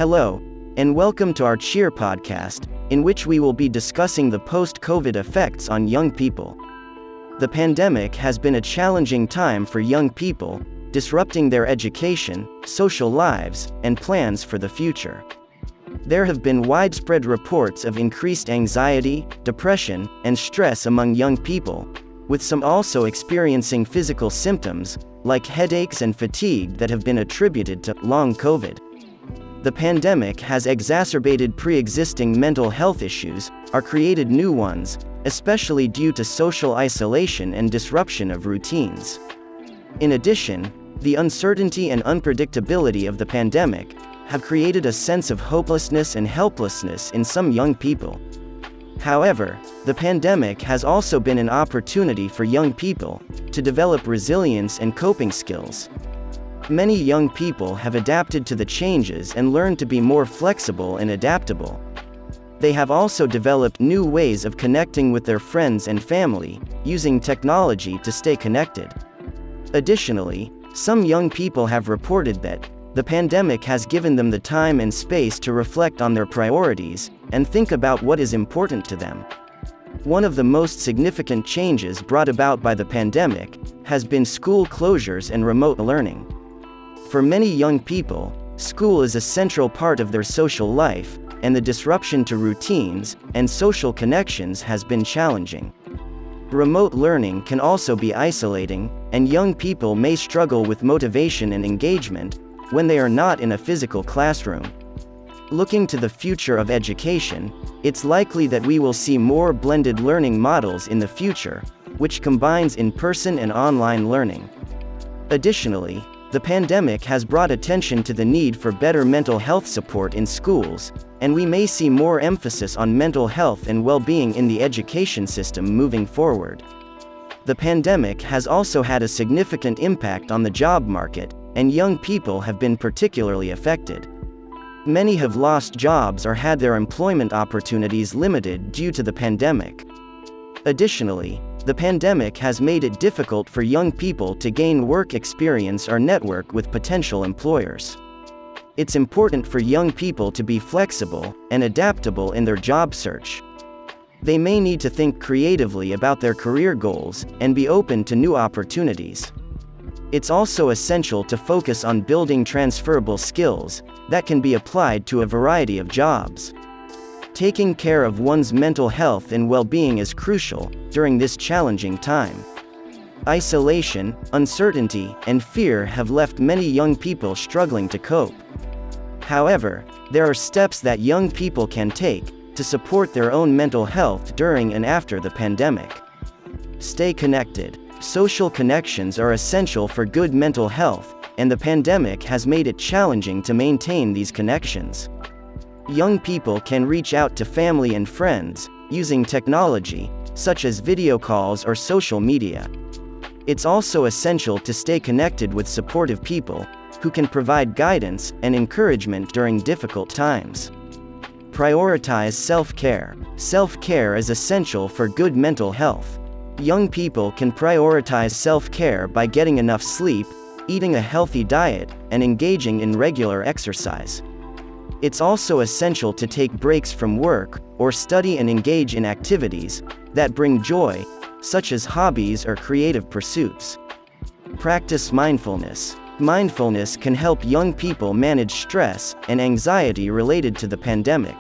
Hello, and welcome to our Cheer podcast, in which we will be discussing the post-COVID effects on young people. The pandemic has been a challenging time for young people, disrupting their education, social lives, and plans for the future. There have been widespread reports of increased anxiety, depression, and stress among young people, with some also experiencing physical symptoms, like headaches and fatigue that have been attributed to long COVID. The pandemic has exacerbated pre-existing mental health issues, or created new ones, especially due to social isolation and disruption of routines. In addition, the uncertainty and unpredictability of the pandemic have created a sense of hopelessness and helplessness in some young people. However, the pandemic has also been an opportunity for young people to develop resilience and coping skills. Many young people have adapted to the changes and learned to be more flexible and adaptable. They have also developed new ways of connecting with their friends and family, using technology to stay connected. Additionally, some young people have reported that the pandemic has given them the time and space to reflect on their priorities and think about what is important to them. One of the most significant changes brought about by the pandemic has been school closures and remote learning. For many young people, school is a central part of their social life, and the disruption to routines and social connections has been challenging. Remote learning can also be isolating, and young people may struggle with motivation and engagement when they are not in a physical classroom. Looking to the future of education, it's likely that we will see more blended learning models in the future, which combines in-person and online learning. Additionally, the pandemic has brought attention to the need for better mental health support in schools, and we may see more emphasis on mental health and well-being in the education system moving forward. The pandemic has also had a significant impact on the job market, and young people have been particularly affected. Many have lost jobs or had their employment opportunities limited due to the pandemic. Additionally, the pandemic has made it difficult for young people to gain work experience or network with potential employers. It's important for young people to be flexible and adaptable in their job search. They may need to think creatively about their career goals and be open to new opportunities. It's also essential to focus on building transferable skills that can be applied to a variety of jobs. Taking care of one's mental health and well-being is crucial during this challenging time. Isolation, uncertainty, and fear have left many young people struggling to cope. However, there are steps that young people can take to support their own mental health during and after the pandemic. Stay connected. Social connections are essential for good mental health, and the pandemic has made it challenging to maintain these connections. Young people can reach out to family and friends using technology, such as video calls or social media. It's also essential to stay connected with supportive people who can provide guidance and encouragement during difficult times. Prioritize self-care. Self-care is essential for good mental health. Young people can prioritize self-care by getting enough sleep, eating a healthy diet, and engaging in regular exercise. It's also essential to take breaks from work, or study and engage in activities that bring joy, such as hobbies or creative pursuits. Practice mindfulness. Mindfulness can help young people manage stress and anxiety related to the pandemic.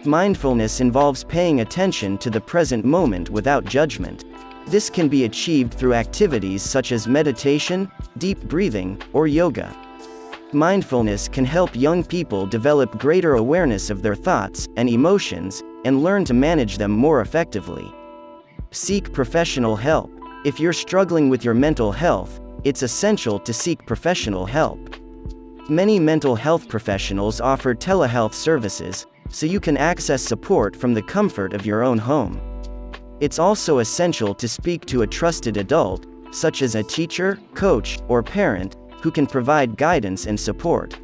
Mindfulness involves paying attention to the present moment without judgment. This can be achieved through activities such as meditation, deep breathing, or yoga. Mindfulness can help young people develop greater awareness of their thoughts and emotions, and learn to manage them more effectively. Seek professional help. If you're struggling with your mental health, it's essential to seek professional help. Many mental health professionals offer telehealth services, so you can access support from the comfort of your own home. It's also essential to speak to a trusted adult, such as a teacher, coach, or parent, who can provide guidance and support.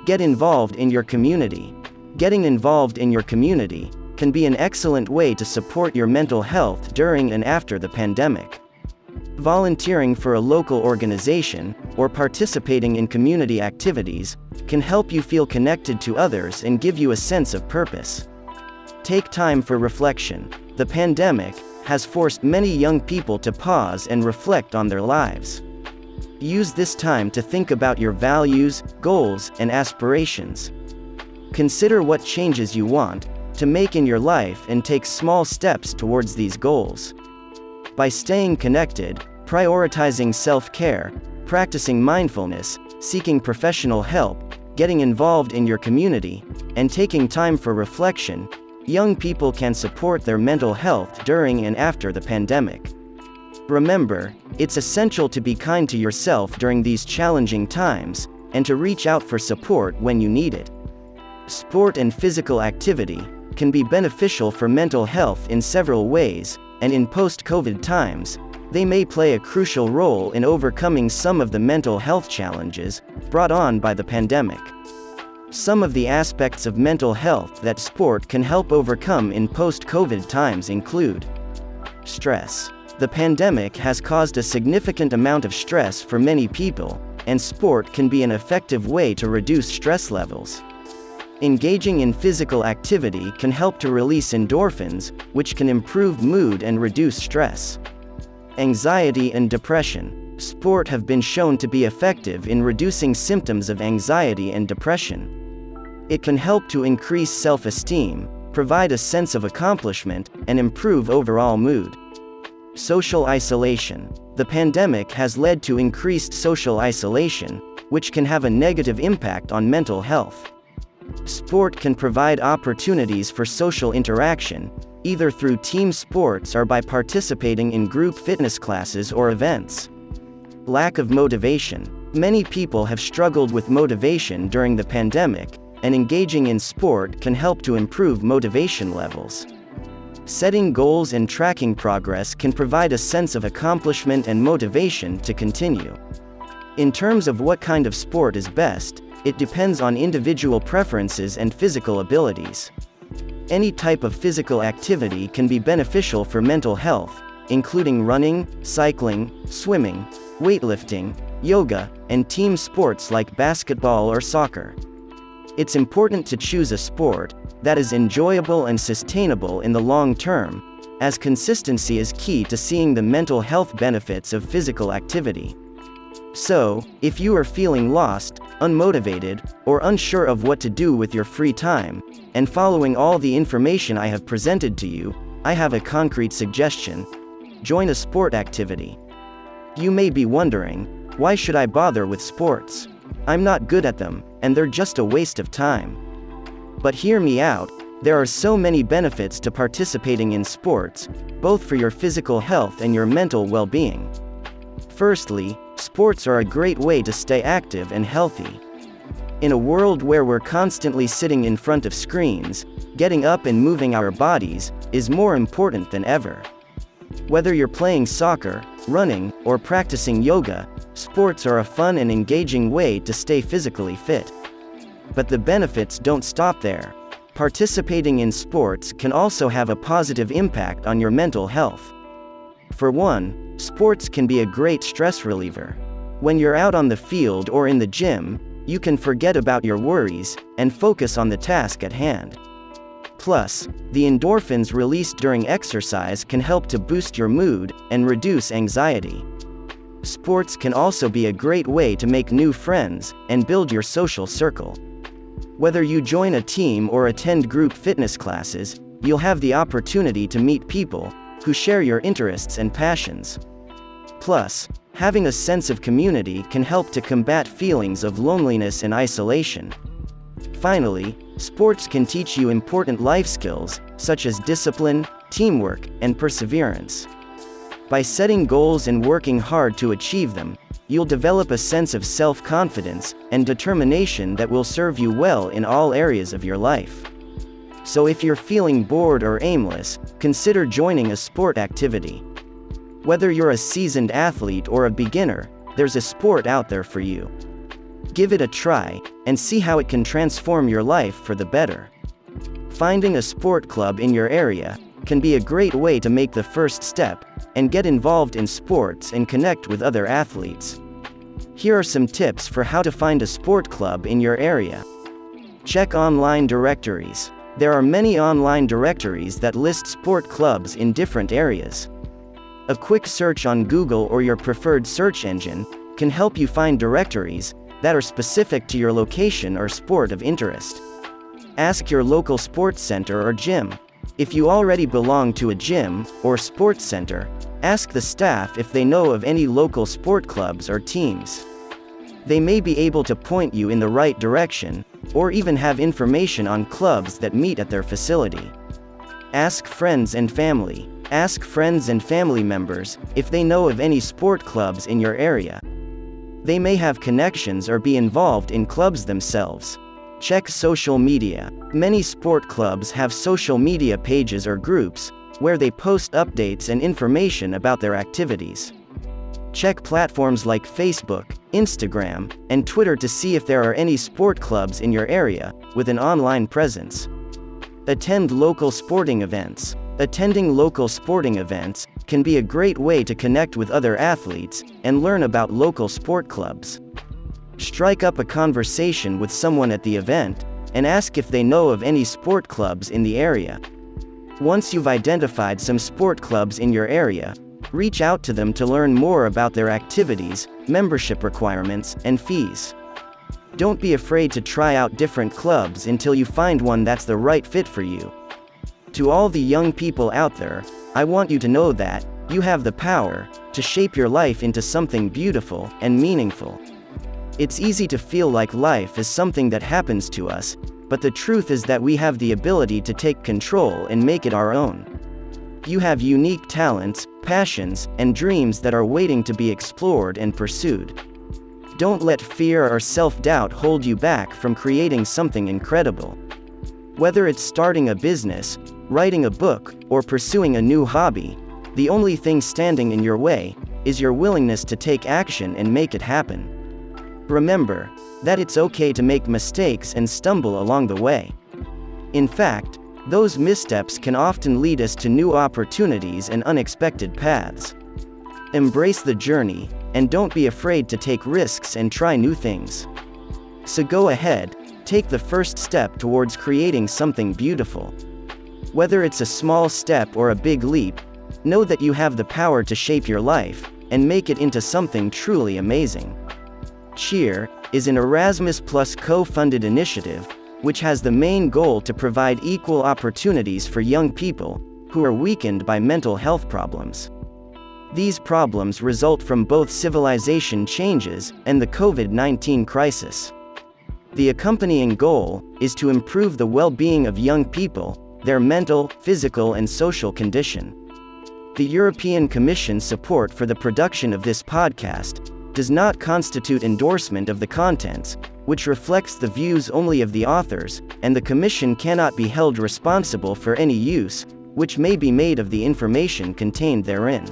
Get involved in your community. Getting involved in your community can be an excellent way to support your mental health during and after the pandemic. Volunteering for a local organization, or participating in community activities, can help you feel connected to others and give you a sense of purpose. Take time for reflection. The pandemic has forced many young people to pause and reflect on their lives. Use this time to think about your values, goals, and aspirations. Consider what changes you want to make in your life and take small steps towards these goals. By staying connected, prioritizing self-care, practicing mindfulness, seeking professional help, getting involved in your community, and taking time for reflection, young people can support their mental health during and after the pandemic. Remember, it's essential to be kind to yourself during these challenging times, and to reach out for support when you need it. Sport and physical activity can be beneficial for mental health in several ways, and in post-COVID times, they may play a crucial role in overcoming some of the mental health challenges brought on by the pandemic. Some of the aspects of mental health that sport can help overcome in post-COVID times include stress. The pandemic has caused a significant amount of stress for many people, and sport can be an effective way to reduce stress levels. Engaging in physical activity can help to release endorphins, which can improve mood and reduce stress. Anxiety and depression. Sport have been shown to be effective in reducing symptoms of anxiety and depression. It can help to increase self-esteem, provide a sense of accomplishment, and improve overall mood. Social isolation. The pandemic has led to increased social isolation, which can have a negative impact on mental health. Sport can provide opportunities for social interaction, either through team sports or by participating in group fitness classes or events. Lack of motivation. Many people have struggled with motivation during the pandemic, and engaging in sport can help to improve motivation levels. Setting goals and tracking progress can provide a sense of accomplishment and motivation to continue. In terms of what kind of sport is best, it depends on individual preferences and physical abilities. Any type of physical activity can be beneficial for mental health, including running, cycling, swimming, weightlifting, yoga, and team sports like basketball or soccer. It's important to choose a sport that is enjoyable and sustainable in the long term, as consistency is key to seeing the mental health benefits of physical activity. So, if you are feeling lost, unmotivated, or unsure of what to do with your free time, and following all the information I have presented to you, I have a concrete suggestion. Join a sport activity. You may be wondering, why should I bother with sports? I'm not good at them, and they're just a waste of time. But hear me out, there are so many benefits to participating in sports, both for your physical health and your mental well-being. Firstly, sports are a great way to stay active and healthy. In a world where we're constantly sitting in front of screens, getting up and moving our bodies is more important than ever. Whether you're playing soccer, running, or practicing yoga, sports are a fun and engaging way to stay physically fit. But the benefits don't stop there. Participating in sports can also have a positive impact on your mental health. For one, sports can be a great stress reliever. When you're out on the field or in the gym, you can forget about your worries and focus on the task at hand. Plus, the endorphins released during exercise can help to boost your mood and reduce anxiety. Sports can also be a great way to make new friends and build your social circle. Whether you join a team or attend group fitness classes, you'll have the opportunity to meet people who share your interests and passions. Plus, having a sense of community can help to combat feelings of loneliness and isolation. Finally, sports can teach you important life skills, such as discipline, teamwork, and perseverance. By setting goals and working hard to achieve them, you'll develop a sense of self-confidence and determination that will serve you well in all areas of your life. So if you're feeling bored or aimless, consider joining a sport activity. Whether you're a seasoned athlete or a beginner, there's a sport out there for you. Give it a try, and see how it can transform your life for the better. Finding a sport club in your area can be a great way to make the first step and get involved in sports and connect with other athletes. Here are some tips for how to find a sport club in your area. Check online directories. There are many online directories that list sport clubs in different areas. A quick search on Google or your preferred search engine can help you find directories that are specific to your location or sport of interest. Ask your local sports center or gym. If you already belong to a gym or sports center, ask the staff if they know of any local sport clubs or teams. They may be able to point you in the right direction, or even have information on clubs that meet at their facility. Ask friends and family. Ask friends and family members if they know of any sport clubs in your area. They may have connections or be involved in clubs themselves. Check social media. Many sport clubs have social media pages or groups where they post updates and information about their activities. Check platforms like Facebook, Instagram, and Twitter to see if there are any sport clubs in your area with an online presence. Attend local sporting events. Attending local sporting events can be a great way to connect with other athletes and learn about local sport clubs. Strike up a conversation with someone at the event and ask if they know of any sport clubs in the area. Once you've identified some sport clubs in your area, reach out to them to learn more about their activities, membership requirements, and fees. Don't be afraid to try out different clubs until you find one that's the right fit for you. To all the young people out there, I want you to know that you have the power to shape your life into something beautiful and meaningful. It's easy to feel like life is something that happens to us, but the truth is that we have the ability to take control and make it our own. You have unique talents, passions, and dreams that are waiting to be explored and pursued. Don't let fear or self-doubt hold you back from creating something incredible. Whether it's starting a business, writing a book, or pursuing a new hobby, the only thing standing in your way is your willingness to take action and make it happen. Remember that it's okay to make mistakes and stumble along the way. In fact, those missteps can often lead us to new opportunities and unexpected paths. Embrace the journey, and don't be afraid to take risks and try new things. So go ahead, take the first step towards creating something beautiful. Whether it's a small step or a big leap, know that you have the power to shape your life and make it into something truly amazing. Cheer is an Erasmus Plus co-funded initiative which has the main goal to provide equal opportunities for young people who are weakened by mental health problems. These problems result from both civilization changes and the COVID-19 crisis. The accompanying goal is to improve the well-being of young people, their mental, physical, and social condition. The European Commission's support for the production of this podcast does not constitute endorsement of the contents, which reflects the views only of the authors, and the Commission cannot be held responsible for any use which may be made of the information contained therein.